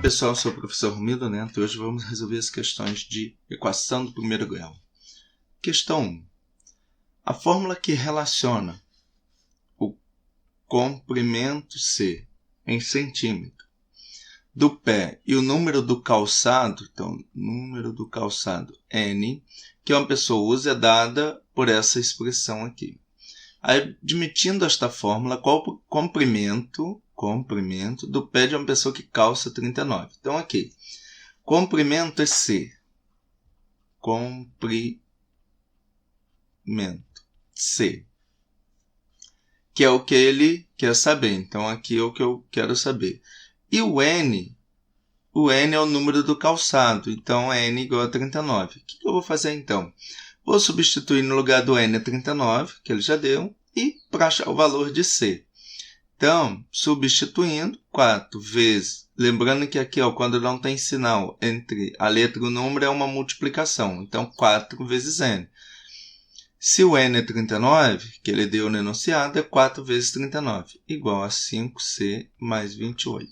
pessoal, eu sou o professor Romildo Neto e hoje vamos resolver as questões de equação do primeiro grau. Questão 1. A fórmula que relaciona o comprimento C em centímetro do pé e o número do calçado, então, número do calçado N, que uma pessoa usa é dada por essa expressão aqui. Admitindo esta fórmula, qual o comprimento do pé de uma pessoa que calça 39? Então, aqui, comprimento é C. Comprimento C. Que é o que ele quer saber. Então, aqui é o que eu quero saber. E o N é o número do calçado. Então, N igual a 39. O que eu vou fazer, então? Vou substituir no lugar do N 39, que ele já deu, e para achar o valor de C. Então, substituindo, 4 vezes, lembrando que aqui, quando não tem sinal entre a letra e o número, é uma multiplicação. Então, 4 vezes N. Se o N é 39, que ele deu no enunciado, é 4 vezes 39, igual a 5C mais 28.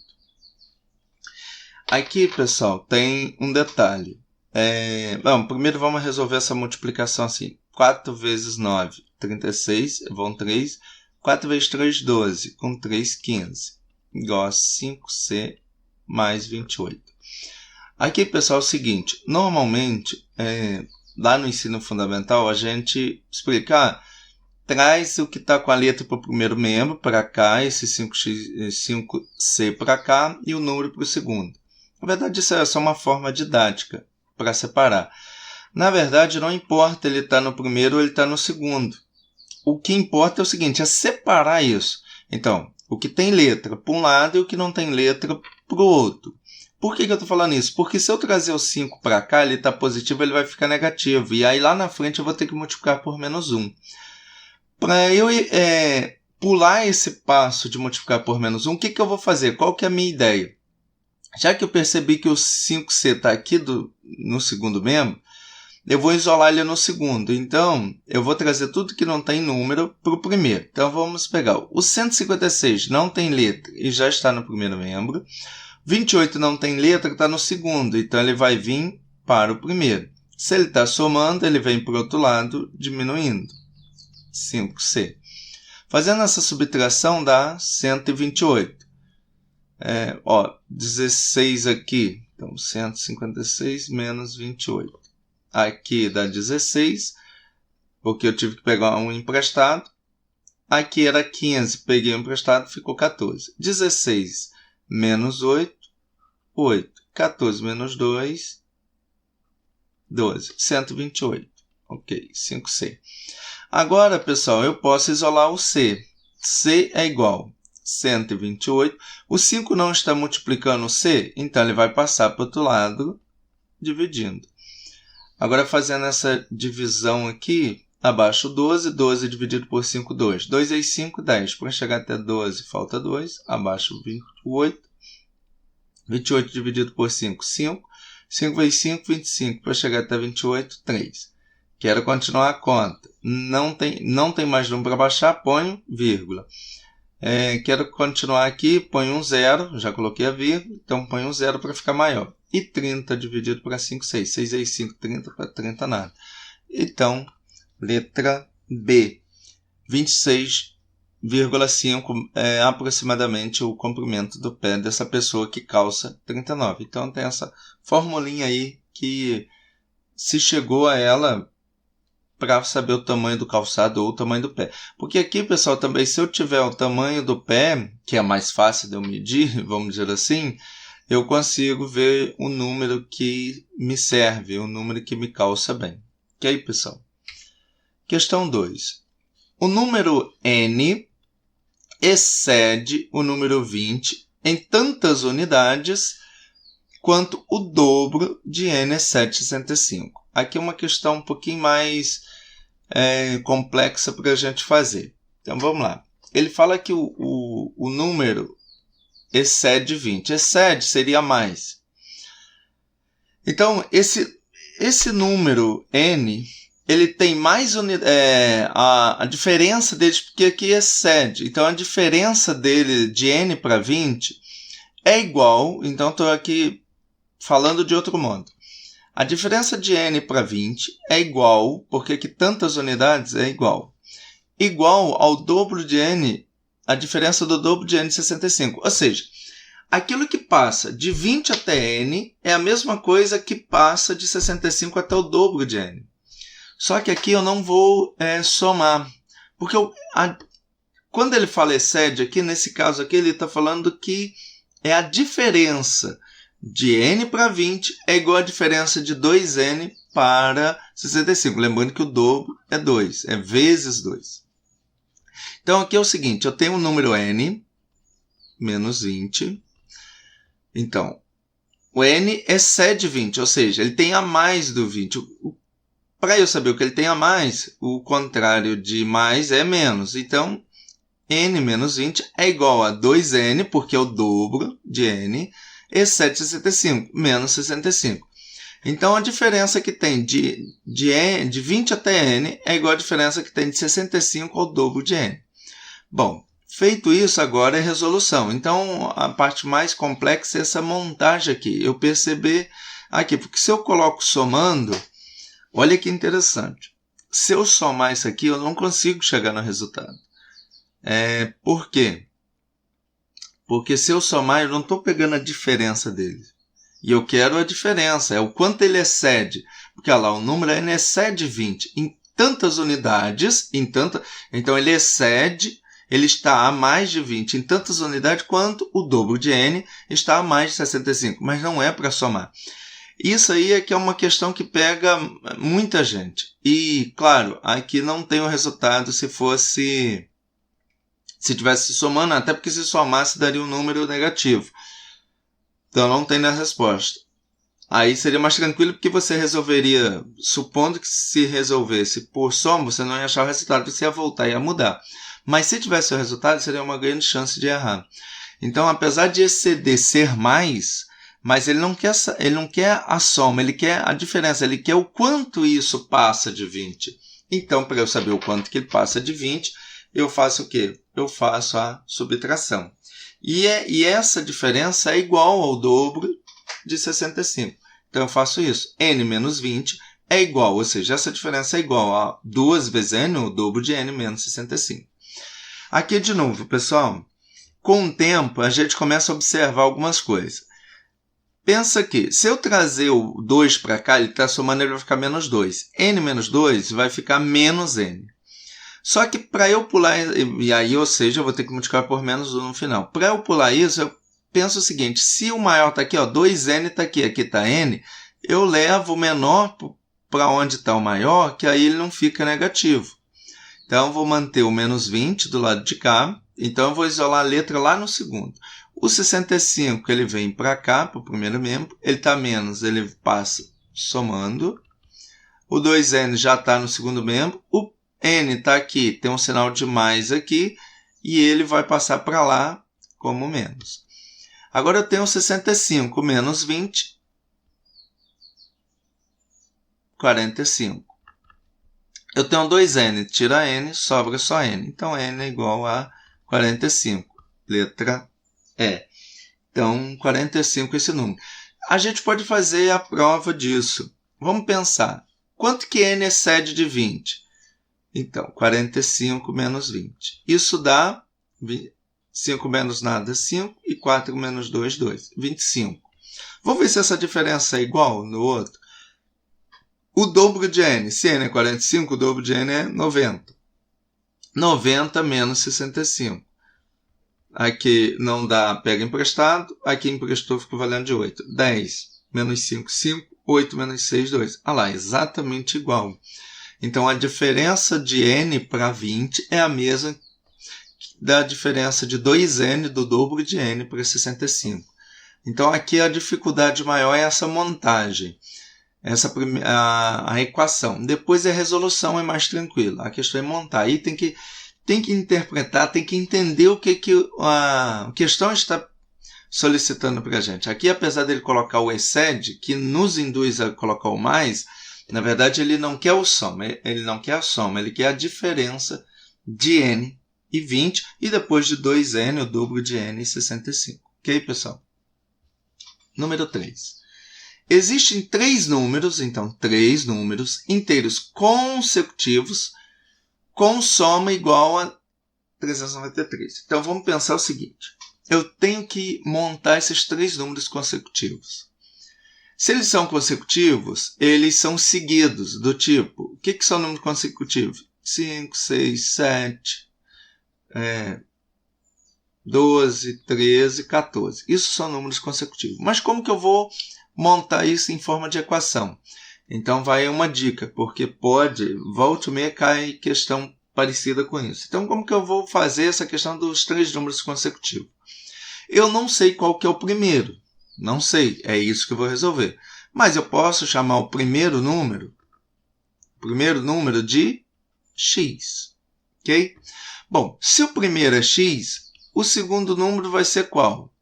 Aqui, pessoal, tem um detalhe. Primeiro vamos resolver essa multiplicação assim. 4 vezes 9, 36, vão 3. 4 vezes 3, 12. Com 3, 15. Igual a 5C mais 28. Aqui, pessoal, é o seguinte. Normalmente, lá no ensino fundamental, a gente explica, traz o que está com a letra para o primeiro membro, para cá, esse 5C para cá, e o número para o segundo. Na verdade, isso é só uma forma didática para separar. Na verdade, não importa ele estar no primeiro ou ele está no segundo. O que importa é o seguinte, é separar isso. Então, o que tem letra para um lado e o que não tem letra para o outro. Por que eu estou falando isso? Porque se eu trazer o 5 para cá, ele está positivo, ele vai ficar negativo. E aí lá na frente eu vou ter que multiplicar por menos 1. Para eu pular esse passo de multiplicar por menos 1, o que eu vou fazer? Qual que é a minha ideia? Já que eu percebi que o 5C está aqui no segundo membro, eu vou isolar ele no segundo. Então, eu vou trazer tudo que não tem número para o primeiro. Então, vamos pegar o 156 não tem letra e já está no primeiro membro. 28 não tem letra, está no segundo. Então, ele vai vir para o primeiro. Se ele está somando, ele vem para o outro lado, diminuindo. 5C. Fazendo essa subtração, dá 128. 16 aqui. Então, 156 menos 28. Aqui dá 16, porque eu tive que pegar um emprestado. Aqui era 15, peguei um emprestado, ficou 14. 16 menos 8, 8. 14 menos 2, 12. 128. Ok, 5C. Agora, pessoal, eu posso isolar o C. C é igual a 128. O 5 não está multiplicando o C, então ele vai passar para o outro lado, dividindo. Agora, fazendo essa divisão aqui, abaixo 12, 12 dividido por 5, 2. 2 vezes 5, 10. Para chegar até 12, falta 2. Abaixo 28. 28 dividido por 5, 5. 5 vezes 5, 25. Para chegar até 28, 3. Quero continuar a conta. Não tem mais número para baixar, ponho vírgula. Quero continuar aqui, ponho um zero. Já coloquei a vírgula, então ponho um zero para ficar maior. E 30 dividido por 5, 6. 6 vezes 5, 30, para 30 nada. Então, letra B. 26,5 é aproximadamente o comprimento do pé dessa pessoa que calça 39. Então, tem essa formulinha aí que se chegou a ela para saber o tamanho do calçado ou o tamanho do pé. Porque aqui, pessoal, também se eu tiver o tamanho do pé, que é mais fácil de eu medir, vamos dizer assim, eu consigo ver o número que me serve, o número que me calça bem. Ok, pessoal? Questão 2. O número N excede o número 20 em tantas unidades quanto o dobro de N é 765. Aqui é uma questão um pouquinho mais complexa para a gente fazer. Então, vamos lá. Ele fala que o número excede 20. Excede seria mais. Então, esse número N, ele tem mais a diferença dele, porque aqui excede. Então, a diferença dele de N para 20 é igual, então estou aqui falando de outro modo. A diferença de n para 20 é igual, porque aqui tantas unidades é igual ao dobro de n, a diferença do dobro de n de 65. Ou seja, aquilo que passa de 20 até n é a mesma coisa que passa de 65 até o dobro de n. Só que aqui eu não vou somar, porque quando ele fala excede aqui, nesse caso aqui, ele está falando que é a diferença de n para 20 é igual à diferença de 2n para 65. Lembrando que o dobro é 2, é vezes 2. Então, aqui é o seguinte, eu tenho um número n, menos 20. Então, o n excede 20, ou seja, ele tem a mais do 20. Para eu saber o que ele tem a mais, o contrário de mais é menos. Então, n menos 20 é igual a 2n, porque é o dobro de n, excede 65, menos 65. Então, a diferença que tem de 20 até n é igual à diferença que tem de 65 ao dobro de n. Bom, feito isso, agora é resolução. Então, a parte mais complexa é essa montagem aqui. Eu perceber aqui, porque se eu coloco somando, olha que interessante. Se eu somar isso aqui, eu não consigo chegar no resultado. Por quê? Porque se eu somar, eu não estou pegando a diferença dele. E eu quero a diferença, é o quanto ele excede. Porque olha lá, o número n excede 20 em tantas unidades, então ele excede, ele está a mais de 20 em tantas unidades quanto o dobro de n está a mais de 65. Mas não é para somar. Isso aí é que é uma questão que pega muita gente. E, claro, aqui não tem o resultado se tivesse somando, até porque se somasse daria um número negativo. Então não tem na resposta. Aí seria mais tranquilo porque você resolveria, supondo que se resolvesse por soma, você não ia achar o resultado, você ia voltar e ia mudar. Mas se tivesse o resultado, seria uma grande chance de errar. Então, apesar de exceder ser mais, mas ele não quer a soma, ele quer a diferença, ele quer o quanto isso passa de 20. Então, para eu saber o quanto que ele passa de 20, eu faço o quê? Eu faço a subtração. E essa diferença é igual ao dobro de 65. Então, eu faço isso. N menos 20 é igual, ou seja, essa diferença é igual a 2 vezes n, o dobro de n menos 65. Aqui, de novo, pessoal, com o tempo, a gente começa a observar algumas coisas. Pensa que, se eu trazer o 2 para cá, ele está somando, ele vai ficar menos 2. N menos 2 vai ficar menos n. Só que para eu pular, e aí, ou seja, eu vou ter que multiplicar por menos 1 no final. Para eu pular isso, eu penso o seguinte, se o maior está aqui, 2n está aqui, aqui está n, eu levo o menor para onde está o maior, que aí ele não fica negativo. Então, eu vou manter o menos 20 do lado de cá, então eu vou isolar a letra lá no segundo. O 65, ele vem para cá, para o primeiro membro, ele está menos, ele passa somando. O 2n já está no segundo membro, o n está aqui, tem um sinal de mais aqui, e ele vai passar para lá como menos. Agora eu tenho 65 menos 20, 45. Eu tenho 2n, tira n, sobra só n. Então, n é igual a 45. Letra E. Então, 45 é esse número. A gente pode fazer a prova disso. Vamos pensar. Quanto que n excede de 20? Então, 45 menos 20. Isso dá 5 menos nada, 5. E 4 menos 2, 2. 25. Vamos ver se essa diferença é igual no outro. O dobro de n, se n é 45, o dobro de n é 90. 90 menos 65. Aqui não dá, pega emprestado. Aqui emprestou, fica valendo de 8. 10 menos 5, 5. 8 menos 6, 2. Ah lá, exatamente igual. Então, a diferença de n para 20 é a mesma da diferença de 2n do dobro de n para 65. Então, aqui a dificuldade maior é essa montagem. A equação. Depois a resolução é mais tranquila. A questão é montar. Aí tem que interpretar, tem que entender o que a questão está solicitando para a gente. Aqui, apesar dele colocar o excede, que nos induz a colocar o mais, na verdade ele não quer o soma, ele não quer a soma, ele quer a diferença de n e 20 e depois de 2n, o dobro de n e 65. Ok, pessoal? Número 3. Existem 3 números, então 3 números inteiros consecutivos com soma igual a 393. Então vamos pensar o seguinte. Eu tenho que montar esses 3 números consecutivos. Se eles são consecutivos, eles são seguidos, do tipo... O que são números consecutivos? 5, 6, 7, 12, 13, 14. Isso são números consecutivos. Mas como que eu vou montar isso em forma de equação? Então vai uma dica, porque pode, volta e meia cai questão parecida com isso. Então como que eu vou fazer essa questão dos 3 números consecutivos? Eu não sei qual que é o primeiro. Não sei, é isso que eu vou resolver. Mas eu posso chamar o primeiro número de x. Ok? Bom, se o primeiro é x, o segundo número vai ser qual?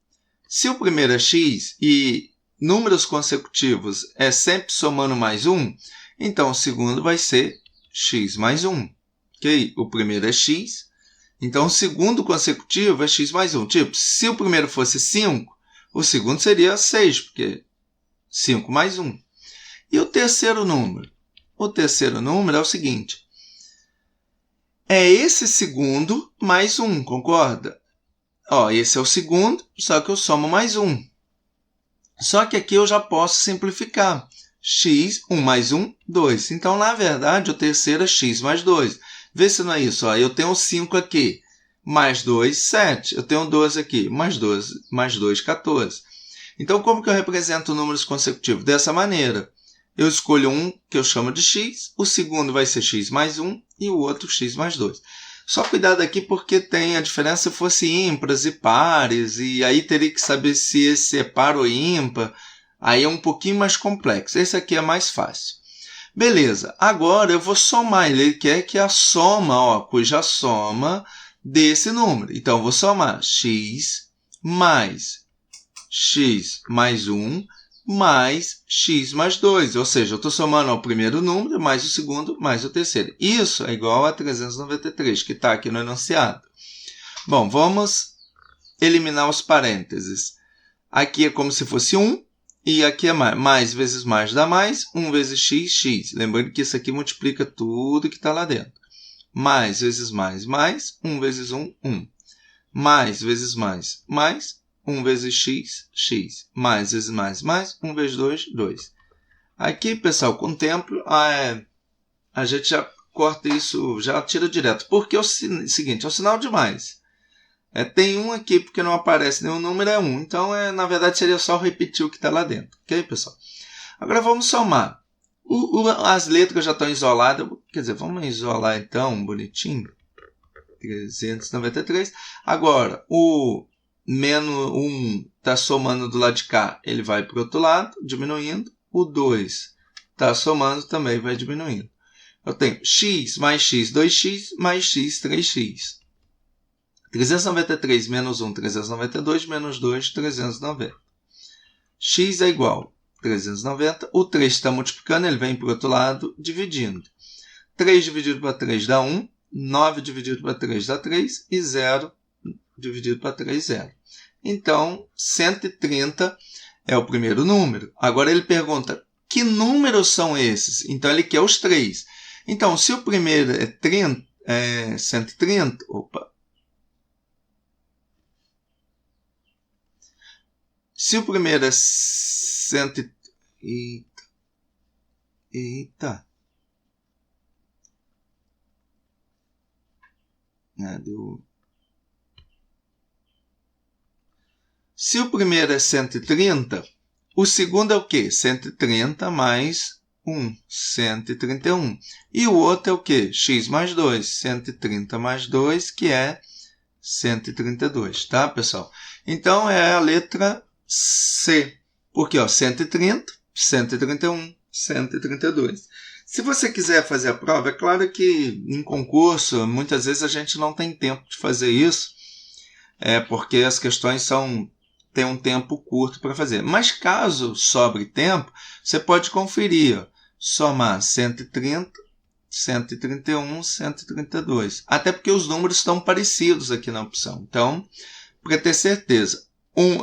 Se o primeiro é x e números consecutivos é sempre somando mais 1, então o segundo vai ser x mais 1. Ok? O primeiro é x, então o segundo consecutivo é x mais 1. Tipo, se o primeiro fosse 5, o segundo seria 6, porque 5 mais 1. E o terceiro número? O terceiro número é o seguinte. É esse segundo mais 1, concorda? Esse é o segundo, só que eu somo mais 1. Só que aqui eu já posso simplificar. X, 1 mais 1, 2. Então, na verdade, o terceiro é x mais 2. Vê se não é isso. Eu tenho 5 aqui. Mais 2, 7. Eu tenho 12 aqui. Mais 2, 14. Então, como que eu represento números consecutivos? Dessa maneira. Eu escolho um que eu chamo de x. O segundo vai ser x mais 1 e o outro x mais 2. Só cuidado aqui porque tem a diferença se fosse ímpares e pares. E aí teria que saber se esse é par ou ímpar. Aí é um pouquinho mais complexo. Esse aqui é mais fácil. Beleza. Agora eu vou somar. Ele quer que a soma, cuja soma desse número. Então, eu vou somar x mais 1 mais x mais 2. Ou seja, eu estou somando o primeiro número mais o segundo mais o terceiro. Isso é igual a 393, que está aqui no enunciado. Bom, vamos eliminar os parênteses. Aqui é como se fosse 1. E aqui é mais. Mais vezes mais dá mais. 1 vezes x, x. Lembrando que isso aqui multiplica tudo que está lá dentro. Mais vezes mais, mais. 1 vezes 1, 1. Mais vezes mais, mais. 1 vezes x, x. Mais vezes mais, mais. 1 vezes 2, 2. Aqui, pessoal, com o tempo, a gente já corta isso, já tira direto. Porque é o seguinte, é o sinal de mais. Tem um aqui, porque não aparece nenhum número, é 1. Então, na verdade, seria só repetir o que está lá dentro. Ok, pessoal? Agora, vamos somar. As letras já estão isoladas. Quer dizer, vamos isolar, então, bonitinho. 393. Agora, o menos 1 está somando do lado de cá. Ele vai para o outro lado, diminuindo. O 2 está somando, também vai diminuindo. Eu tenho x mais x, 2x, mais x, 3x. 393 menos 1, 392, menos 2, 390. X é igual a 390. O 3 está multiplicando, ele vem para o outro lado, dividindo. 3 dividido para 3 dá 1. 9 dividido para 3 dá 3. E 0 dividido para 3, 0. Então, 130 é o primeiro número. Agora ele pergunta, que números são esses? Então, ele quer os 3. Então, se o primeiro é 130... Se o primeiro é 100... Eita. Se o primeiro é 130, o segundo é o quê? 130 mais 1, 131. E o outro é o quê? X mais 2, 130 mais 2, que é 132, tá, pessoal? Então, é a letra C. Porque, 130, 131, 132. Se você quiser fazer a prova, é claro que em concurso, muitas vezes a gente não tem tempo de fazer isso, porque as questões têm um tempo curto para fazer. Mas caso sobre tempo, você pode conferir, somar 130, 131, 132. Até porque os números estão parecidos aqui na opção. Então, para ter certeza,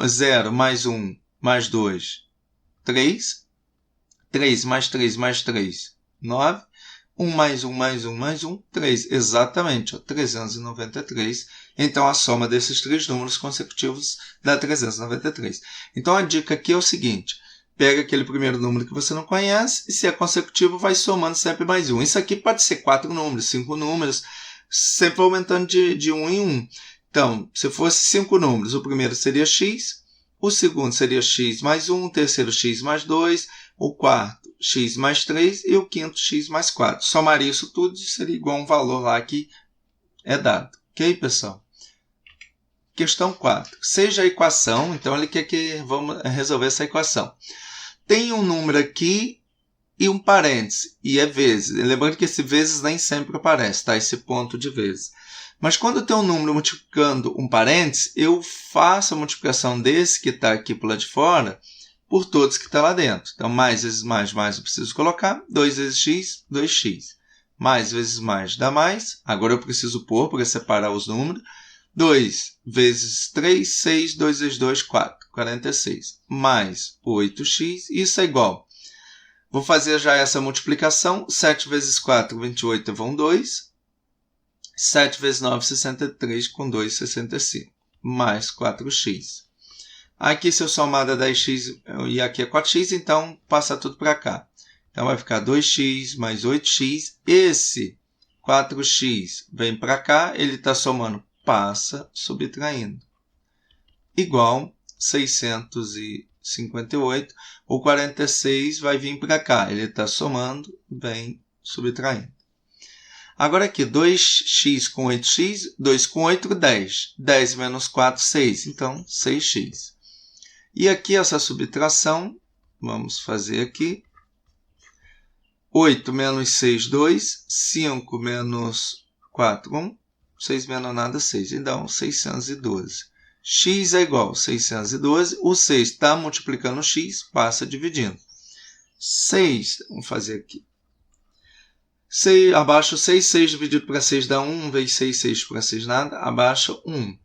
0 mais 1 mais 2, 3. 3 mais 3 mais 3, 9. 1 mais 1 mais 1 mais 1, 3. Exatamente, ó, 393. Então, a soma desses três números consecutivos dá 393. Então, a dica aqui é o seguinte. Pega aquele primeiro número que você não conhece e, se é consecutivo, vai somando sempre mais 1. Isso aqui pode ser 4 números, 5 números, sempre aumentando de 1 em 1. Então, se fosse 5 números, o primeiro seria x, o segundo seria x mais 1, o terceiro x mais 2, o quarto x mais 3 e o quinto x mais 4. Somaria isso tudo e seria igual a um valor lá que é dado. Ok, pessoal? Questão 4. Seja a equação, então ele quer que vamos resolver essa equação. Tem um número aqui e um parêntese, e é vezes. Lembrando que esse vezes nem sempre aparece, tá? Esse ponto de vezes. Mas quando tem um número multiplicando um parêntese, eu faço a multiplicação desse que está aqui por lá de fora por todos que estão lá dentro. Então, mais vezes mais eu preciso colocar. 2 vezes x, 2x. Mais vezes mais dá mais. Agora eu preciso pôr para separar os números. 2 vezes 3, 6. 2 vezes 2, 4. 46. Mais 8x. Isso é igual. Vou fazer já essa multiplicação. 7 vezes 4, 28, vão 2. 7 vezes 9, 63, com 2, 65. Mais 4x. Aqui, se eu somar da 10x e aqui é 4x, então passa tudo para cá. Então, vai ficar 2x mais 8x. Esse 4x vem para cá, ele está somando, passa, subtraindo. Igual 658. O 46 vai vir para cá, ele está somando, vem subtraindo. Agora aqui, 2x com 8x, 2 com 8, 10. 10 menos 4, 6. Então, 6x. E aqui essa subtração, vamos fazer aqui. 8 menos 6, 2. 5 menos 4, 1. 6 menos nada, 6. Então, 612. X é igual a 612. O 6 está multiplicando x, passa dividindo. 6, vamos fazer aqui. 6, abaixo 6, 6 dividido para 6 dá 1, vezes 6, 6 para 6 nada, abaixo 1.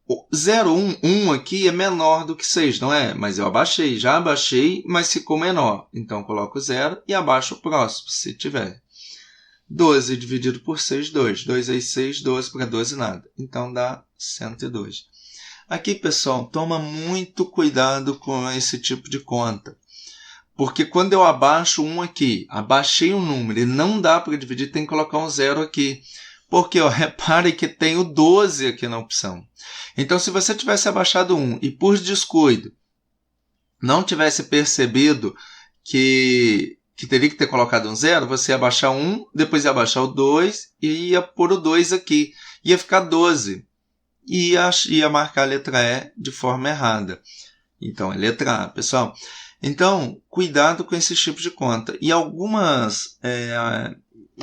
O 0, 1, 1 aqui é menor do que 6, não é? Mas eu abaixei, já abaixei, mas ficou menor. Então, coloco 0 e abaixo o próximo, se tiver. 12 dividido por 6, 2. 2 vezes 6, 12 para 12 nada. Então, dá 102. Aqui, pessoal, toma muito cuidado com esse tipo de conta. Porque quando eu abaixo 1 aqui, abaixei um número e não dá para dividir, tem que colocar um 0 aqui. Porque, ó, repare que tem o 12 aqui na opção. Então, se você tivesse abaixado 1 e, por descuido, não tivesse percebido que teria que ter colocado um 0, você ia abaixar 1, depois ia abaixar o 2 e ia pôr o 2 aqui. Ia ficar 12. E ia marcar a letra E de forma errada. Então, é letra A, pessoal. Então, cuidado com esse tipo de conta. E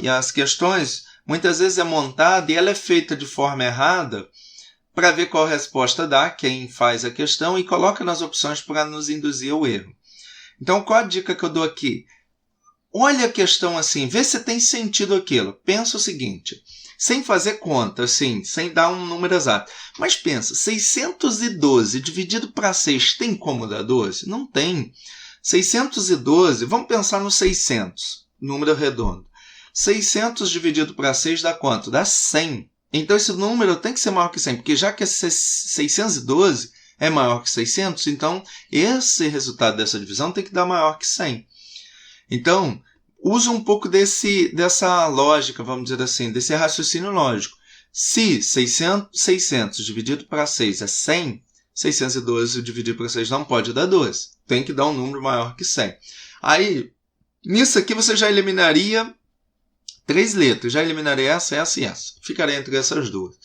as questões, muitas vezes é montada e ela é feita de forma errada para ver qual resposta dá, quem faz a questão, e coloca nas opções para nos induzir ao erro. Então, qual a dica que eu dou aqui? Olha a questão assim, vê se tem sentido aquilo. Pensa o seguinte, sem fazer conta, assim, sem dar um número exato. Mas pensa, 612 dividido para 6 tem como dar 12? Não tem. 612, vamos pensar no 600, número redondo. 600 dividido para 6 dá quanto? Dá 100. Então, esse número tem que ser maior que 100, porque já que 612 é maior que 600, então esse resultado dessa divisão tem que dar maior que 100. Então, usa um pouco dessa lógica, vamos dizer assim, desse raciocínio lógico. Se 600 dividido para 6 é 100, 612 dividido para 6 não pode dar 12. Tem que dar um número maior que 100. Aí, nisso aqui você já eliminaria 3 letras. Já eliminaria essa, essa e essa. Ficaria entre essas duas.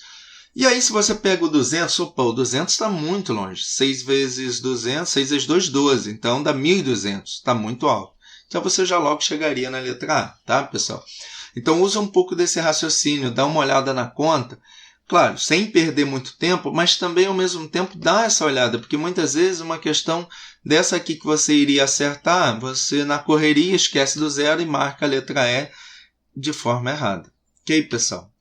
E aí, se você pega o 200, opa, o 200 está muito longe. 6 vezes 200, 6 vezes 2, 12. Então, dá 1.200. Está muito alto. Então, você já logo chegaria na letra A, tá, pessoal? Então, usa um pouco desse raciocínio, dá uma olhada na conta. Claro, sem perder muito tempo, mas também, ao mesmo tempo, dá essa olhada. Porque, muitas vezes, uma questão dessa aqui que você iria acertar, você, na correria, esquece do 0 e marca a letra E de forma errada. Ok, pessoal?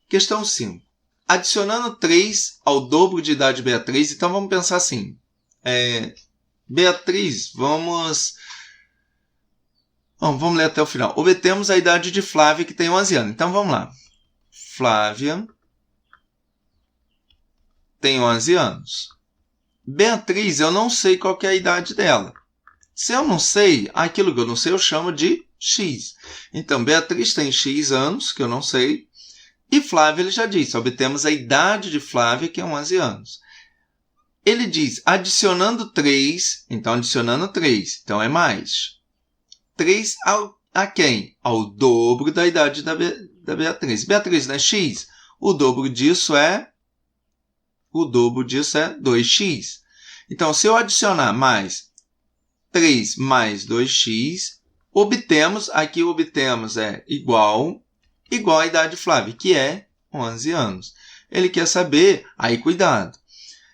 Questão 5. Adicionando 3 ao dobro de idade de Beatriz, então vamos pensar assim. Beatriz, vamos ler até o final. Obtemos a idade de Flávia, que tem 11 anos. Então, vamos lá. Flávia tem 11 anos. Beatriz, eu não sei qual que é a idade dela. Se eu não sei, aquilo que eu não sei eu chamo de X. Então, Beatriz tem X anos, que eu não sei. E Flávia, ele já disse, obtemos a idade de Flávia, que é 11 anos. Ele diz, adicionando 3, então adicionando 3, então é mais. 3 a quem? Ao dobro da idade da Beatriz. Beatriz, né? X. O dobro disso é 2x. Então, se eu adicionar mais 3 mais 2x, obtemos é igual à idade de Flávia, que é 11 anos. Ele quer saber, aí cuidado,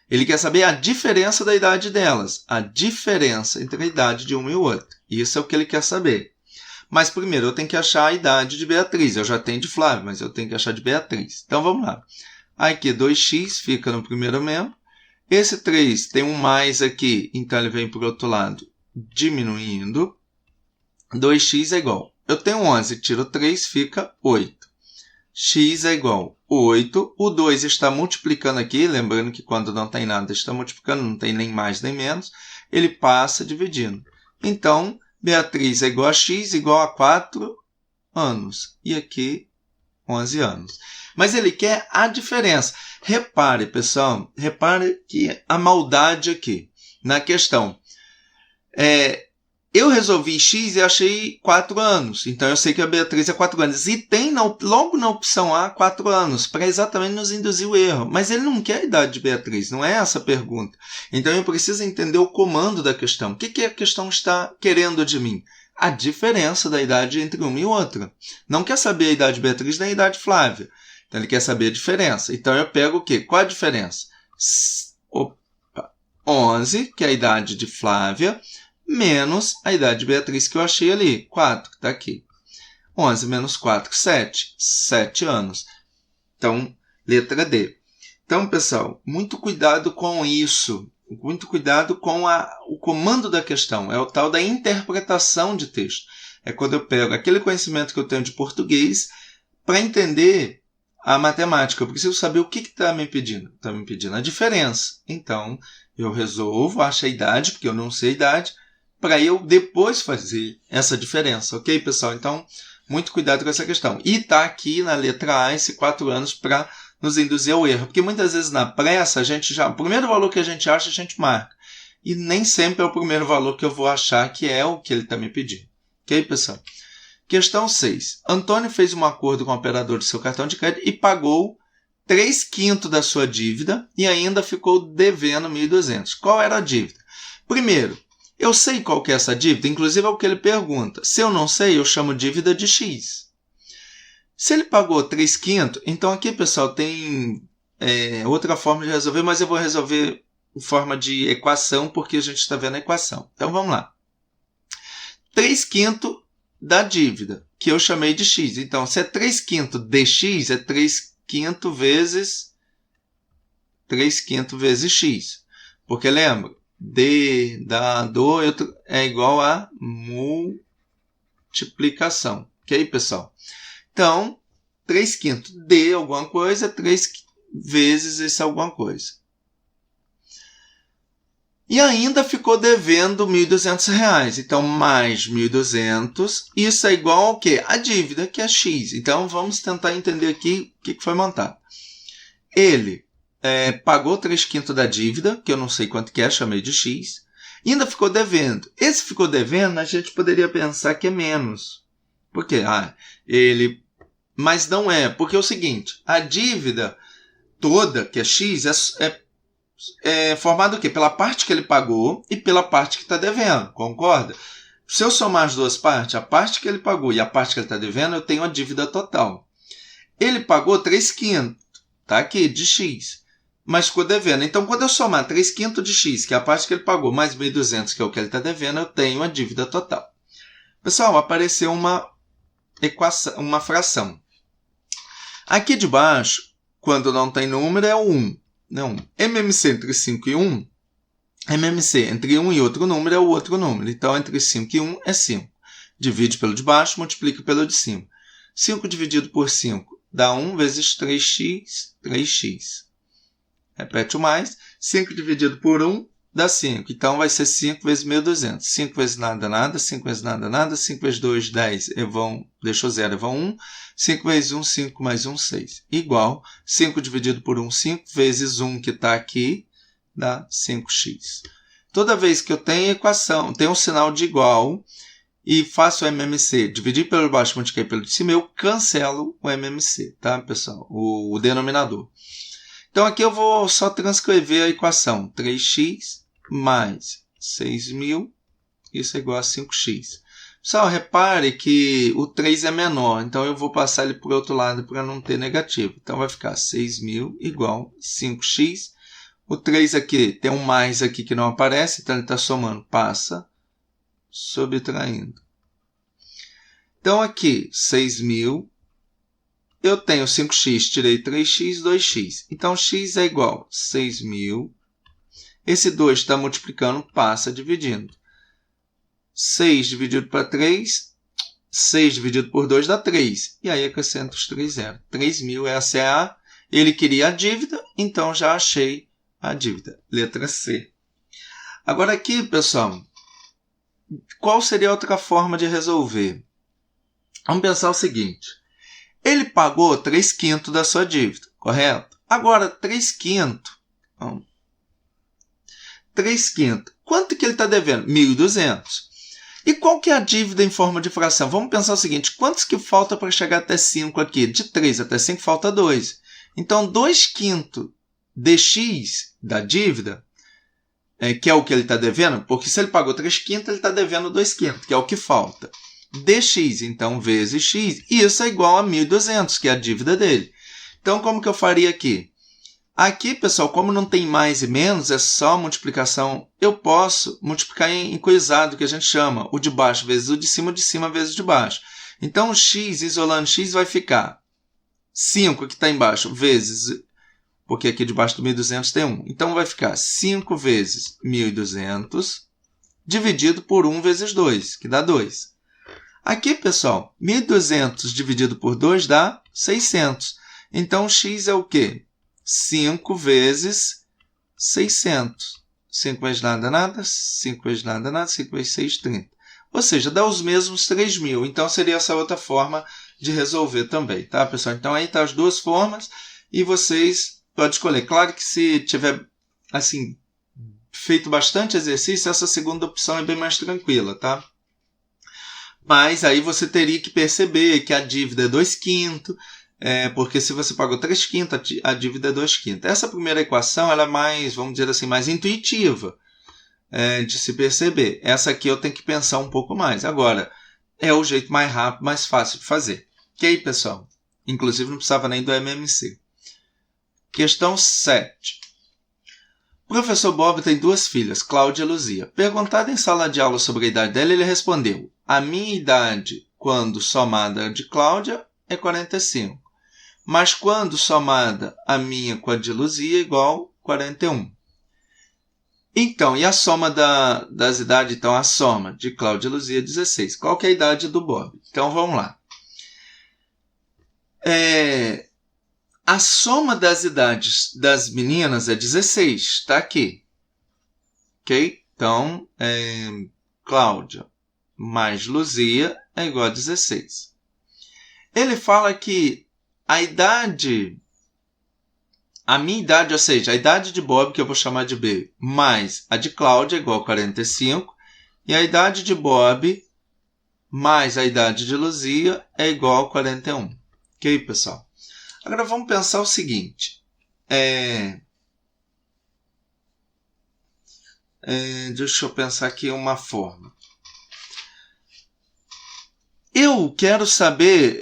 ele quer saber a diferença da idade delas, a diferença entre a idade de uma e outra. Isso é o que ele quer saber. Mas primeiro eu tenho que achar a idade de Beatriz. Eu já tenho de Flávia, mas eu tenho que achar de Beatriz. Então vamos lá. Aqui 2x fica no primeiro membro. Esse 3 tem um mais aqui, então ele vem para o outro lado diminuindo. 2x é igual. Eu tenho 11, tiro 3, fica 8. X é igual a 8. O 2 está multiplicando aqui, lembrando que quando não tem nada está multiplicando, não tem nem mais nem menos. Ele passa dividindo. Então, Beatriz é igual a X, igual a 4 anos. E aqui, 11 anos. Mas ele quer a diferença. Repare, pessoal, repare que a maldade aqui na questão. Eu resolvi X e achei 4 anos. Então, eu sei que a Beatriz é 4 anos. E tem logo na opção A 4 anos, para exatamente nos induzir o erro. Mas ele não quer a idade de Beatriz, não é essa a pergunta. Então, eu preciso entender o comando da questão. O que a questão está querendo de mim? A diferença da idade entre uma e outra. Não quer saber a idade de Beatriz nem a idade de Flávia. Então, ele quer saber a diferença. Então, eu pego o quê? Qual a diferença? 11, que é a idade de Flávia, menos a idade de Beatriz que eu achei ali, 4, que está aqui. 11 menos 4, 7. 7 anos. Então, letra D. Então, pessoal, muito cuidado com isso. Muito cuidado com o comando da questão. É o tal da interpretação de texto. É quando eu pego aquele conhecimento que eu tenho de português para entender a matemática. Eu preciso saber o que está me pedindo. Está me pedindo a diferença. Então, eu resolvo, acho a idade, porque eu não sei a idade, para eu depois fazer essa diferença, ok, pessoal? Então, muito cuidado com essa questão. E está aqui na letra A esse 4 anos para nos induzir ao erro. Porque muitas vezes na pressa, o primeiro valor que a gente acha, a gente marca. E nem sempre é o primeiro valor que eu vou achar que é o que ele está me pedindo. Ok, pessoal? Questão 6. Antônio fez um acordo com o operador de seu cartão de crédito e pagou 3/5 da sua dívida e ainda ficou devendo 1.200. Qual era a dívida? Primeiro, eu sei qual que é essa dívida, inclusive é o que ele pergunta. Se eu não sei, eu chamo dívida de X. Se ele pagou 3/5, então aqui, pessoal, tem outra forma de resolver, mas eu vou resolver em forma de equação, porque a gente está vendo a equação. Então, vamos lá. 3/5 da dívida, que eu chamei de X. Então, se é 3/5 de X, é 3/5 vezes X. Porque lembra? D dado é igual a multiplicação. Ok, pessoal? Então, 3/5 de alguma coisa, 3 vezes esse alguma coisa. E ainda ficou devendo R$ 1.200. Então, mais 1.200, isso é igual ao quê? A dívida, que é X. Então, vamos tentar entender aqui o que foi montado. Ele pagou 3/5 da dívida, que eu não sei quanto que é, chamei de X, e ainda ficou devendo. Esse ficou devendo, a gente poderia pensar que é menos. Por quê? Mas não é, porque é o seguinte, a dívida toda, que é X, é formada o quê? Pela parte que ele pagou e pela parte que está devendo, concorda? Se eu somar as duas partes, a parte que ele pagou e a parte que ele está devendo, eu tenho a dívida total. Ele pagou 3/5, tá aqui, de X, mas ficou devendo. Então, quando eu somar 3/5 de X, que é a parte que ele pagou, mais 1.200, que é o que ele está devendo, eu tenho a dívida total. Pessoal, apareceu uma equação, uma fração. Aqui de baixo, quando não tem número, é o 1. Não. MMC entre 5 e 1 MMC, entre um e outro número é o outro número. Então, entre 5 e 1 é 5. Divide pelo de baixo, multiplica pelo de cima. 5 dividido por 5 dá 1 vezes 3x, 3x. Repete o mais. 5 dividido por 1 dá 5. Então, vai ser 5 vezes 1.200. 5 vezes nada, nada. 5 vezes nada, nada. 5 vezes 2, 10. Deixou 0, vão 1. 5 vezes 1, 5 mais 1, 6. Igual 5 dividido por 1, 5. Vezes 1 que está aqui, dá 5x. Toda vez que eu tenho equação, tenho um sinal de igual e faço o MMC, dividir pelo baixo, multiplicar pelo de cima, eu cancelo o MMC, tá, pessoal? O denominador. Então, aqui eu vou só transcrever a equação. 3x mais 6.000, isso é igual a 5x. Pessoal, repare que o 3 é menor, então eu vou passar ele para o outro lado para não ter negativo. Então, vai ficar 6.000 igual 5x. O 3 aqui tem um mais aqui que não aparece, então ele está somando, passa, subtraindo. Então, aqui, 6.000, eu tenho 5x, tirei 3x, 2x. Então, x é igual a 6.000. Esse 2 está multiplicando, passa dividindo. 6 dividido para 3, 6 dividido por 2 dá 3. E aí, acrescento os 3 zeros. 3.000, essa é a... Ele queria a dívida, então já achei a dívida. Letra C. Agora aqui, pessoal, qual seria a outra forma de resolver? Vamos pensar o seguinte. Ele pagou 3/5 da sua dívida, correto? Agora, 3/5. 3/5. Quanto que ele está devendo? 1.200. E qual que é a dívida em forma de fração? Vamos pensar o seguinte. Quantos que falta para chegar até 5 aqui? De 3 até 5 falta 2. Então, 2/5 dx da dívida, que é o que ele está devendo, porque se ele pagou 3/5, ele está devendo 2/5, que é o que falta. Dx, então, vezes x, e isso é igual a 1.200, que é a dívida dele. Então, como que eu faria aqui? Aqui, pessoal, como não tem mais e menos, é só multiplicação, eu posso multiplicar em coisado, que a gente chama o de baixo vezes o de cima vezes o de baixo. Então, o x, isolando x, vai ficar 5, que está embaixo, vezes... Porque aqui debaixo do 1.200 tem 1. Então, vai ficar 5 vezes 1.200 dividido por 1 vezes 2, que dá 2. Aqui, pessoal, 1.200 dividido por 2 dá 600. Então, x é o quê? 5 vezes 600. 5 vezes nada, nada. 5 vezes nada, nada. 5 vezes 6, 30. Ou seja, dá os mesmos 3.000. Então, seria essa outra forma de resolver também, tá, pessoal? Então, aí tá as duas formas e vocês... Pode escolher. Claro que se tiver assim, feito bastante exercício, essa segunda opção é bem mais tranquila, tá? Mas aí você teria que perceber que a dívida é 2/5, porque se você pagou 3/5, a dívida é 2/5. Essa primeira equação ela é mais, vamos dizer assim, mais intuitiva de se perceber. Essa aqui eu tenho que pensar um pouco mais. Agora, é o jeito mais rápido, mais fácil de fazer. Ok, pessoal? Inclusive não precisava nem do MMC. Questão 7. O professor Bob tem 2 filhas, Cláudia e Luzia. Perguntado em sala de aula sobre a idade dela, ele respondeu: a minha idade, quando somada a de Cláudia, é 45. Mas quando somada a minha com a de Luzia, é igual a 41. Então, e a soma das idades? Então, a soma de Cláudia e Luzia é 16. Qual que é a idade do Bob? Então, vamos lá. A soma das idades das meninas é 16, está aqui. Ok? Então, Cláudia mais Luzia é igual a 16. Ele fala que a minha idade, ou seja, a idade de Bob, que eu vou chamar de B, mais a de Cláudia é igual a 45, e a idade de Bob mais a idade de Luzia é igual a 41. Ok, pessoal? Agora vamos pensar o seguinte. Deixa eu pensar aqui uma forma. Eu quero saber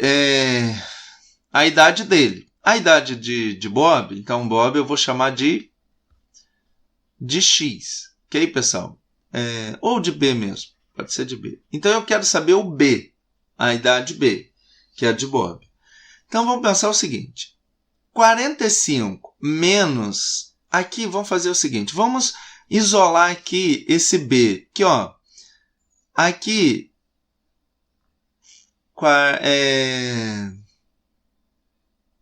a idade dele. A idade de Bob, então Bob eu vou chamar de X. Ok, pessoal? Ou de B mesmo. Pode ser de B. Então eu quero saber o B. A idade B, que é a de Bob. Então, vamos pensar o seguinte. 45 menos... Aqui, vamos fazer o seguinte. Vamos isolar aqui esse B. Aqui, ó. Aqui,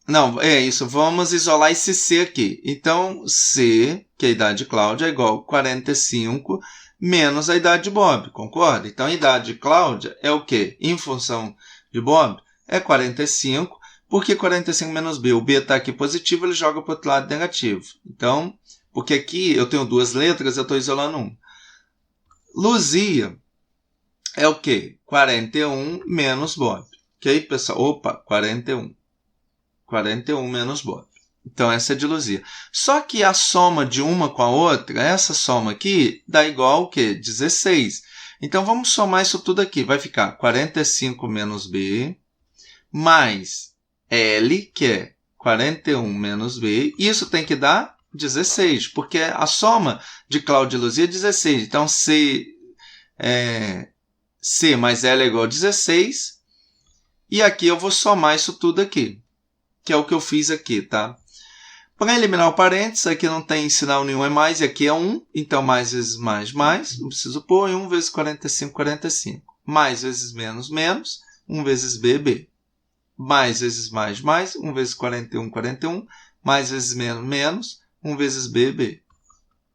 não, é isso. Vamos isolar esse C aqui. Então, C, que é a idade de Cláudia, é igual a 45 menos a idade de Bob, concorda? Então, a idade de Cláudia é o quê? Em função de Bob, é 45. Por que 45 menos B? O B está aqui positivo, ele joga para o outro lado negativo. Então, porque aqui eu tenho duas letras, eu estou isolando uma. Luzia é o quê? 41 menos Bob. Ok, pessoal? Opa, 41. 41 menos Bob. Então, essa é de Luzia. Só que a soma de uma com a outra, essa soma aqui, dá igual ao quê? 16. Então, vamos somar isso tudo aqui. Vai ficar 45 menos B, mais L, que é 41 menos B. Isso tem que dar 16, porque a soma de Cláudia e Luzia é 16. Então, C mais L é igual a 16. E aqui eu vou somar isso tudo aqui, que é o que eu fiz aqui, tá? Para eliminar o parênteses, aqui não tem sinal nenhum, é mais, e aqui é 1. Então, mais vezes mais, não preciso pôr. E 1 vezes 45, 45. Mais vezes menos, menos. 1 vezes B, B. Mais vezes mais, 1 vezes 41, 41. Mais vezes menos, menos. 1 vezes B, B.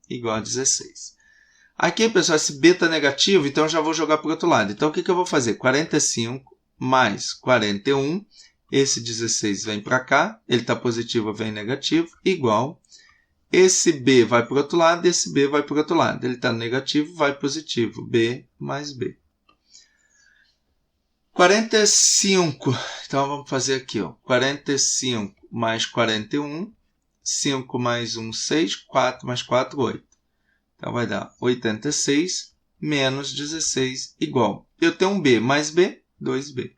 Igual a 16. Aqui, pessoal, esse B está negativo, então eu já vou jogar para o outro lado. Então, o que eu vou fazer? 45 mais 41. Esse 16 vem para cá, ele está positivo, vem negativo, igual. Esse B vai para o outro lado, esse B vai para o outro lado. Ele está negativo, vai positivo. B mais B. 45. Então, vamos fazer aqui, ó. 45 mais 41. 5 mais 1, 6. 4 mais 4, 8. Então, vai dar 86 menos 16 igual. Eu tenho um B mais B, 2B.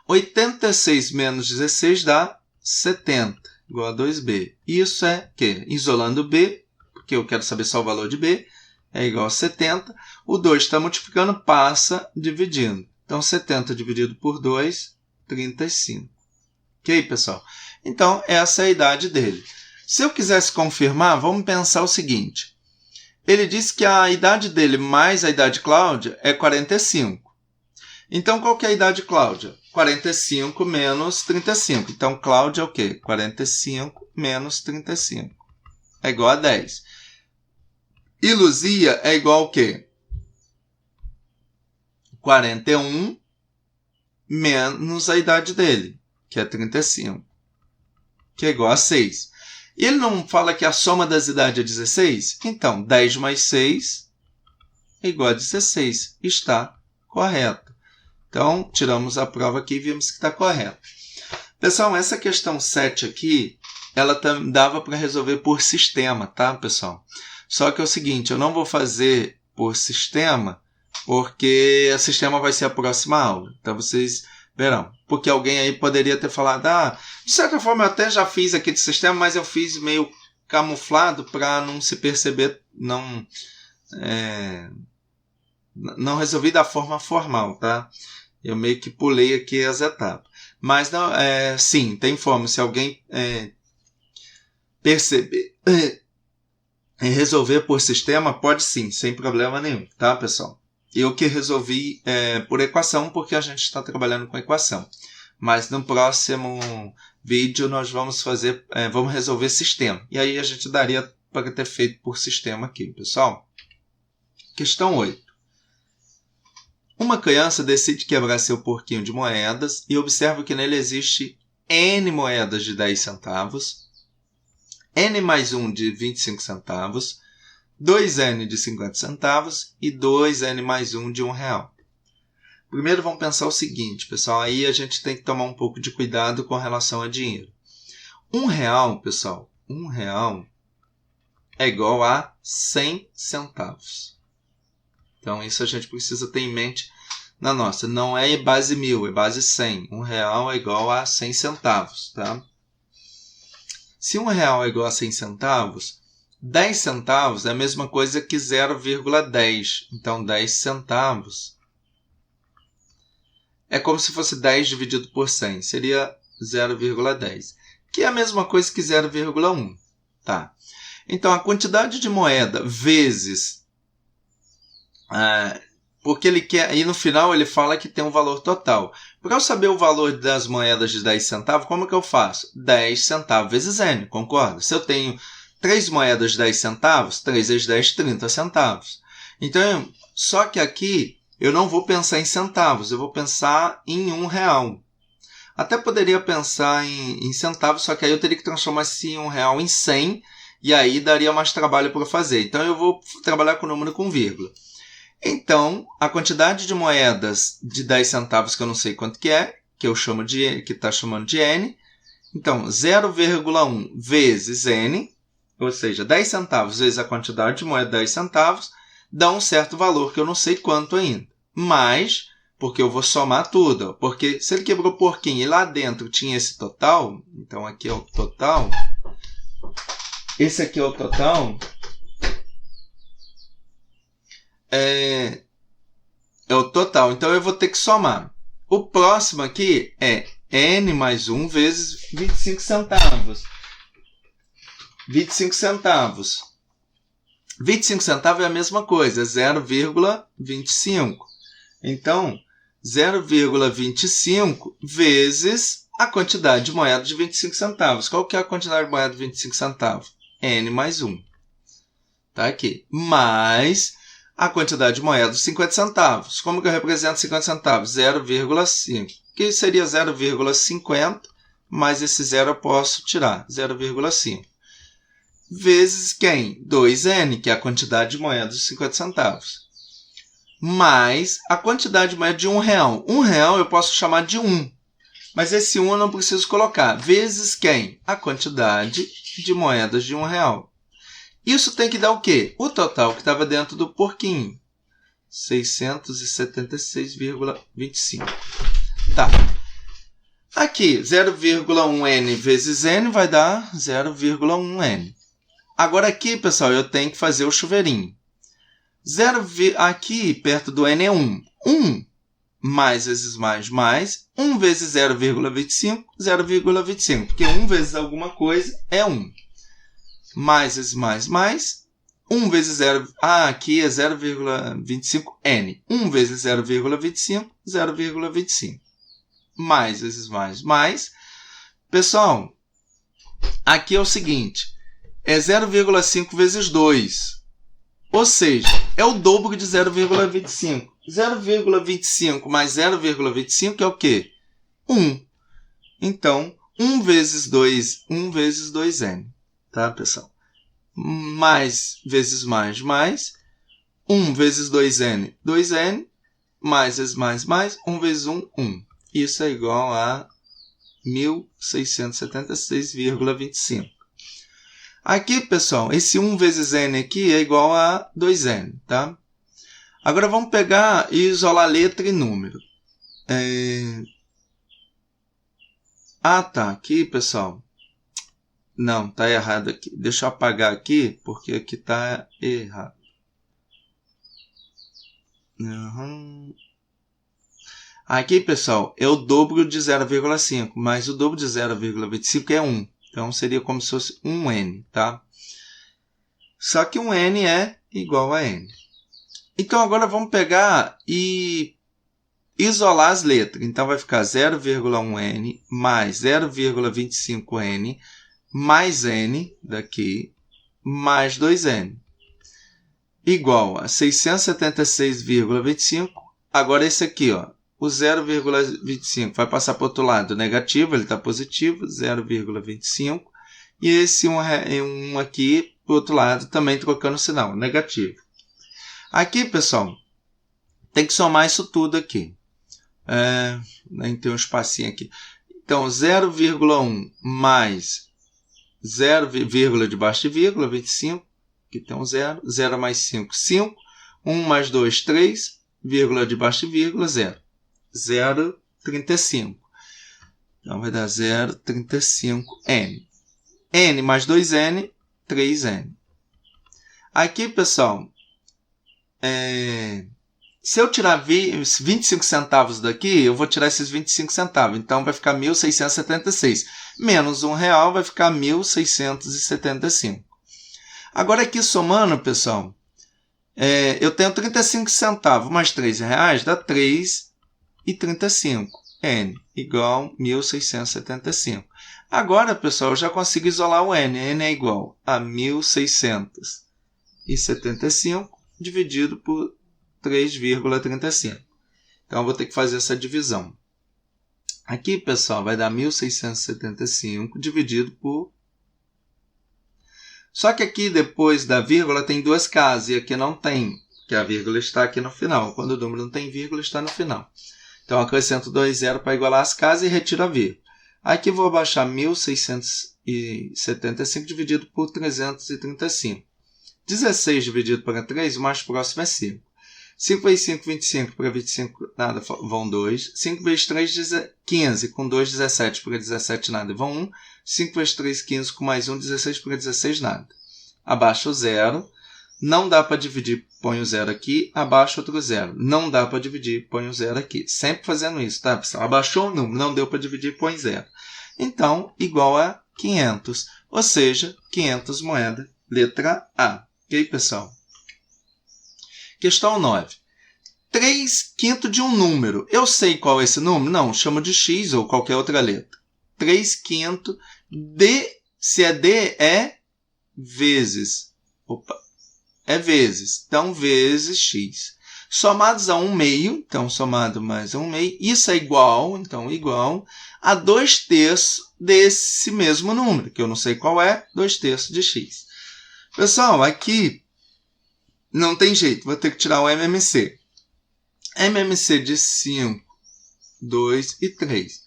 86 menos 16 dá 70, igual a 2B. Isso é o quê? Isolando B, porque eu quero saber só o valor de B, é igual a 70. O 2 está multiplicando, passa dividindo. Então, 70 dividido por 2, 35. Ok, pessoal? Então, essa é a idade dele. Se eu quisesse confirmar, vamos pensar o seguinte. Ele disse que a idade dele mais a idade de Cláudia é 45. Então, qual que é a idade de Cláudia? 45 menos 35. Então, Cláudia é o quê? 45 menos 35. É igual a 10. E Luzia é igual ao quê? 41 menos a idade dele, que é 35, que é igual a 6. E ele não fala que a soma das idades é 16? Então, 10 mais 6 é igual a 16. Está correto. Então, tiramos a prova aqui e vimos que está correto. Pessoal, essa questão 7 aqui, ela dava para resolver por sistema, tá, pessoal? Só que é o seguinte, eu não vou fazer por sistema, porque o sistema vai ser a próxima aula. Então, vocês verão. Porque alguém aí poderia ter falado, de certa forma eu até já fiz aqui de sistema, mas eu fiz meio camuflado para não se perceber, não resolvi da forma formal, tá? Eu meio que pulei aqui as etapas. Mas, não, sim, tem forma. Se alguém perceber e resolver por sistema, pode sim, sem problema nenhum, tá, pessoal? Eu que resolvi por equação, porque a gente está trabalhando com equação. Mas no próximo vídeo nós vamos vamos resolver sistema. E aí a gente daria para ter feito por sistema aqui, pessoal. Questão 8. Uma criança decide quebrar seu porquinho de moedas e observa que nele existe N moedas de 10 centavos, N mais 1 de 25 centavos, 2N de 50 centavos e 2N mais 1 de R$1. Primeiro vamos pensar o seguinte, pessoal, aí a gente tem que tomar um pouco de cuidado com relação a dinheiro. R$1, pessoal, R$1 é igual a 100 centavos. Então, isso a gente precisa ter em mente na nossa. Não é base 1000, é base 100. R$1 é igual a 100 centavos, tá? Se R$1 é igual a 100 centavos, 10 centavos é a mesma coisa que 0,10. Então, 10 centavos é como se fosse 10 dividido por 100. Seria 0,10. Que é a mesma coisa que 0,1. Tá? Então, a quantidade de moeda vezes... porque ele quer... E no final ele fala que tem um valor total. Para eu saber o valor das moedas de 10 centavos, como que eu faço? 10 centavos vezes N, concorda? Se eu tenho 3 moedas de 10 centavos, 3 vezes 10, 30 centavos. Então, só que aqui eu não vou pensar em centavos, eu vou pensar em R$1. Até poderia pensar em centavos, só que aí eu teria que transformar esse R$1 em 100, e aí daria mais trabalho para fazer. Então, eu vou trabalhar com o número com vírgula. Então, a quantidade de moedas de 10 centavos, que eu não sei quanto que é, que eu chamo de, que está chamando de N. Então, 0,1 vezes N, ou seja, 10 centavos vezes a quantidade de moeda de 10 centavos, dá um certo valor que eu não sei quanto ainda. Mas, porque eu vou somar tudo. Porque se ele quebrou porquinho e lá dentro tinha esse total, então aqui é o total. Esse aqui é o total. É o total. Então, eu vou ter que somar. O próximo aqui é N mais 1 vezes 25 centavos. 25 centavos. 25 centavos é a mesma coisa, 0,25. Então, 0,25 vezes a quantidade de moeda de 25 centavos. Qual que é a quantidade de moeda de 25 centavos? N mais 1. Tá aqui. Mais a quantidade de moeda de 50 centavos. Como que eu represento 50 centavos? 0,5. Que seria 0,50, mais esse 0 eu posso tirar. 0,5. Vezes quem? 2N, que é a quantidade de moedas de 50 centavos. Mais a quantidade de moeda de R$1. R$1 eu posso chamar de 1. Mas esse 1 eu não preciso colocar. Vezes quem? A quantidade de moedas de R$1. Isso tem que dar o quê? O total que estava dentro do porquinho. 676,25. Tá. Aqui, 0,1N vezes N vai dar 0,1N. Agora aqui, pessoal, eu tenho que fazer o chuveirinho. Aqui, perto do N é 1. 1 mais vezes mais. 1 vezes 0,25, 0,25. Porque 1 vezes alguma coisa é 1. Mais vezes mais. 1 vezes 0... aqui é 0,25N. 1 vezes 0,25, 0,25. Mais vezes mais. Pessoal, aqui é o seguinte. É 0,5 vezes 2. Ou seja, é o dobro de 0,25. 0,25 mais 0,25 é o quê? 1. Então, 1 vezes 2, 1 vezes 2N. Tá, pessoal? Mais vezes mais. 1 vezes 2N, 2N. Mais vezes mais. 1 vezes 1, 1. Isso é igual a 1.676,25. Aqui, pessoal, esse 1 vezes N aqui é igual a 2N, tá? Agora vamos pegar e isolar letra e número. Tá. Aqui, pessoal. Não, tá errado aqui. Deixa eu apagar aqui, porque aqui tá errado. Aqui, pessoal, é o dobro de 0,5, mas o dobro de 0,25 é 1. Então, seria como se fosse 1N, tá? Só que 1N é igual a N. Então, agora vamos pegar e isolar as letras. Então, vai ficar 0,1N mais 0,25N mais N daqui, mais 2N. Igual a 676,25. Agora, esse aqui, ó. O 0,25 vai passar para o outro lado negativo, ele está positivo, 0,25. E esse 1 aqui, para o outro lado, também trocando o sinal, negativo. Aqui, pessoal, tem que somar isso tudo aqui. Tem um espacinho aqui. Então, 0,1 mais 0, vírgula debaixo de vírgula, 25, aqui tem um 0. 0 mais 5, 5. 1 mais 2, 3, vírgula debaixo de vírgula, 0. 0,35. Então, vai dar 0,35N. N mais 2N, 3N. Aqui, pessoal, se eu tirar 25 centavos daqui, eu vou tirar esses 25 centavos. Então, vai ficar 1.676. Menos R$1 vai ficar 1.675. Agora aqui somando, pessoal, eu tenho 35 centavos mais R$3 dá 3,35. N igual a 1.675. Agora, pessoal, eu já consigo isolar o N. N é igual a 1.675 dividido por 3,35. Então, eu vou ter que fazer essa divisão. Aqui, pessoal, vai dar 1.675 dividido por... Só que aqui, depois da vírgula, tem duas casas, e aqui não tem, porque a vírgula está aqui no final. Quando o número não tem vírgula, está no final. Então, acrescento 2 zeros para igualar as casas e retiro a vírgula. Aqui vou abaixar 1.675 dividido por 335. 16 dividido para 3, o mais próximo é 5. 5 vezes 5, 25. Para 25, nada, vão 2. 5 vezes 3, 15. Com 2, 17. Para 17, nada, vão 1. 5 vezes 3, 15. Com mais 1, 16. Para 16, nada. Abaixo o 0. Não dá para dividir, põe o 0 aqui. Abaixo outro 0. Não dá para dividir, põe o 0 aqui. Sempre fazendo isso, tá, pessoal? Abaixou o número, não deu para dividir, põe 0. Então, igual a 500. Ou seja, 500 moedas. Letra A. Ok, pessoal? Questão 9. 3/5 de um número. Eu sei qual é esse número? Não, chamo de x ou qualquer outra letra. 3/5 de... Se é D, é vezes. Opa. É vezes. Então, vezes x. Somados a 1/2. Então, somado mais 1/2. Isso é igual, então, igual a 2/3 desse mesmo número, que eu não sei qual é, 2/3 de x. Pessoal, aqui não tem jeito, vou ter que tirar o MMC. MMC de 5, 2 e 3.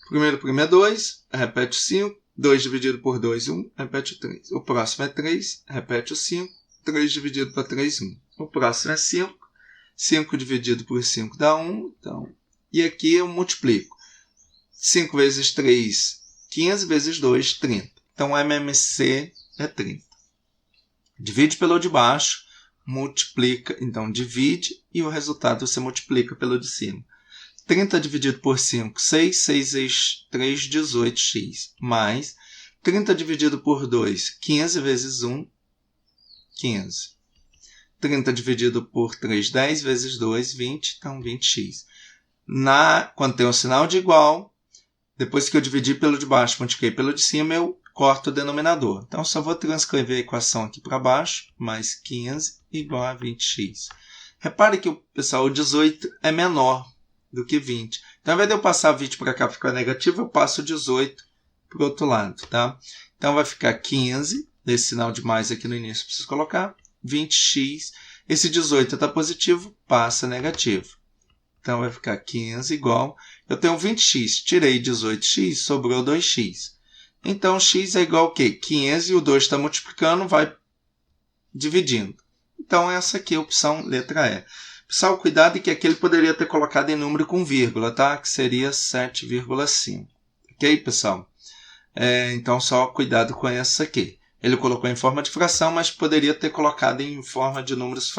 Primeiro é 2, repete o 5. 2 dividido por 2, 1, repete o 3. O próximo é 3, repete o 5. 3 dividido por 3, 1. O próximo é 5. 5 dividido por 5 dá 1. Então, e aqui eu multiplico. 5 vezes 3, 15 vezes 2, 30. Então, o MMC é 30. Divide pelo de baixo, multiplica, então divide e o resultado você multiplica pelo de cima. 30 dividido por 5, 6. 6 vezes 3, 18x. Mais 30 dividido por 2, 15 vezes 1, 15. 30 dividido por 3, 10 vezes 2, 20. Então, 20x. Quando tem um sinal de igual, depois que eu dividi pelo de baixo, multipliquei pelo de cima, eu corto o denominador. Então, só vou transcrever a equação aqui para baixo. Mais 15 igual a 20x. Repare que, pessoal, o 18 é menor do que 20. Então, ao invés de eu passar 20 para cá ficar negativo, eu passo o 18 para o outro lado. Tá? Então, vai ficar 15. Esse sinal de mais aqui no início preciso colocar. 20x. Esse 18 está positivo, passa negativo. Então, vai ficar 15 igual. Eu tenho 20x, tirei 18x, sobrou 2x. Então, x é igual a quê? 15 e o 2 está multiplicando, vai dividindo. Então, essa aqui é a opção letra E. Pessoal, cuidado que aqui ele poderia ter colocado em número com vírgula, tá? Que seria 7,5. Ok, pessoal? Então, só cuidado com essa aqui. Ele colocou em forma de fração, mas poderia ter colocado em forma de números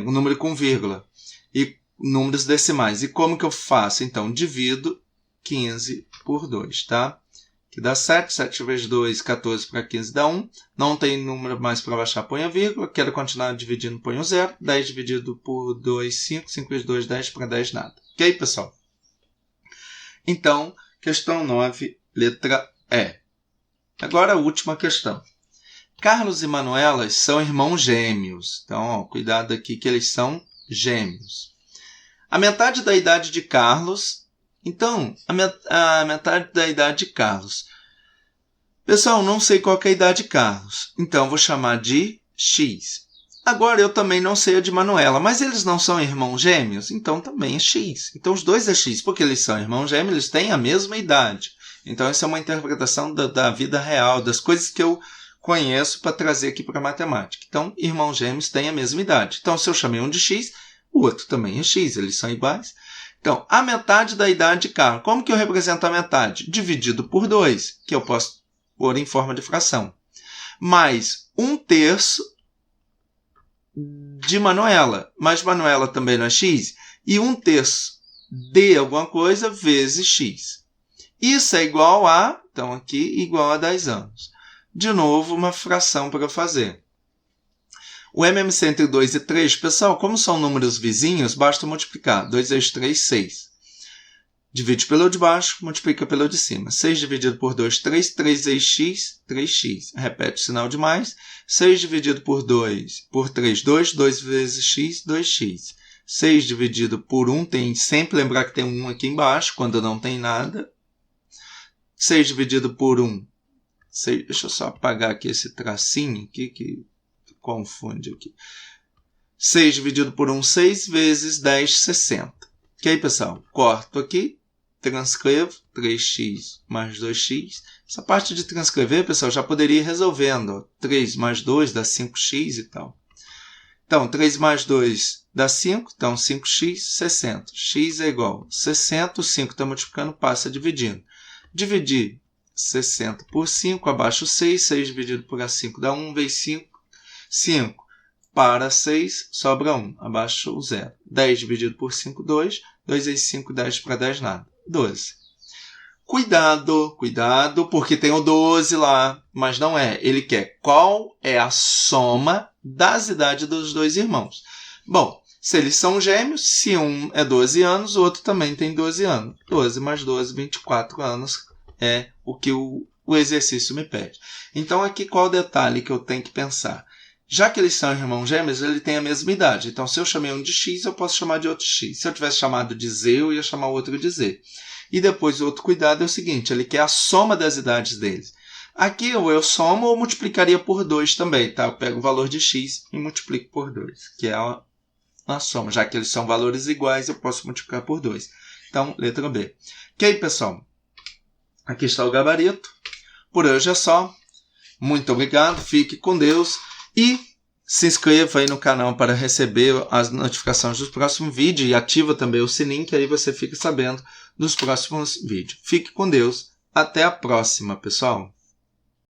um número com vírgula e números decimais. E como que eu faço? Então, divido 15 por 2, tá? Que dá 7. 7 vezes 2, 14 para 15 dá 1. Não tem número mais para baixar, põe a vírgula. Quero continuar dividindo, põe o 0. 10 dividido por 2, 5. 5 vezes 2, 10 para 10, nada. Ok, pessoal? Então, questão 9, letra E. Agora a última questão. Carlos e Manuela são irmãos gêmeos. Então, ó, cuidado aqui que eles são gêmeos. A metade da idade de Carlos... Então, a metade da idade de Carlos. Pessoal, não sei qual que é a idade de Carlos. Então, vou chamar de X. Agora, eu também não sei a de Manuela. Mas eles não são irmãos gêmeos? Então, também é X. Então, os dois é X. Porque eles são irmãos gêmeos, eles têm a mesma idade. Então, essa é uma interpretação da vida real, das coisas que eu conheço para trazer aqui para a matemática. Então, irmãos gêmeos têm a mesma idade. Então, se eu chamei um de X, o outro também é X. Eles são iguais. Então, a metade da idade de Carlos. Como que eu represento a metade? Dividido por 2, que eu posso pôr em forma de fração. Mais 1/3 de Manuela. Mas Manuela também não é X. E 1/3 de alguma coisa vezes X. Isso é igual a, então aqui, igual a 10 anos. De novo, uma fração para fazer. O MMC entre 2 e 3, pessoal, como são números vizinhos, basta multiplicar. 2 vezes 3, 6. Divide pelo de baixo, multiplica pelo de cima. 6 dividido por 2, 3. 3 vezes x, 3x. Repete o sinal de mais. 6 dividido por 2, por 3, 2. 2 vezes x, 2x. 6 dividido por 1, tem sempre lembrar que tem um 1 aqui embaixo, quando não tem nada. 6 dividido por 1. 6, deixa eu só apagar aqui esse tracinho aqui, que confunde aqui. 6 dividido por 1, 6 vezes 10, 60. Ok, pessoal? Corto aqui. Transcrevo 3x mais 2x. Essa parte de transcrever, pessoal, já poderia ir resolvendo. 3 mais 2 dá 5x e tal. Então, 3 mais 2 dá 5. Então, 5x, 60. X é igual a 60. O 5 está multiplicando, passa dividindo. Dividir 60 por 5, abaixo 6. 6 dividido por 5 dá 1 vezes 5. 5 para 6, sobra 1. Abaixo o 0. 10 dividido por 5, 2. 2 vezes 5, 10 para 10, nada. 12. Cuidado, cuidado, porque tem o 12 lá, mas não é. Ele quer qual é a soma das idades dos dois irmãos. Bom, se eles são gêmeos, se um é 12 anos, o outro também tem 12 anos. 12 mais 12, 24 anos é o que o exercício me pede. Então, aqui qual o detalhe que eu tenho que pensar? Já que eles são irmãos gêmeos, ele tem a mesma idade. Então, se eu chamei um de X, eu posso chamar de outro X. Se eu tivesse chamado de Z, eu ia chamar o outro de Z. E depois, o outro cuidado é o seguinte, ele quer a soma das idades deles. Aqui, ou eu somo ou multiplicaria por 2 também, tá? Eu pego o valor de X e multiplico por 2, que é a soma. Já que eles são valores iguais, eu posso multiplicar por 2. Então, letra B. Ok, pessoal? Aqui está o gabarito. Por hoje é só. Muito obrigado, fique com Deus. E se inscreva aí no canal para receber as notificações dos próximos vídeos e ativa também o sininho, que aí você fica sabendo dos próximos vídeos. Fique com Deus. Até a próxima, pessoal.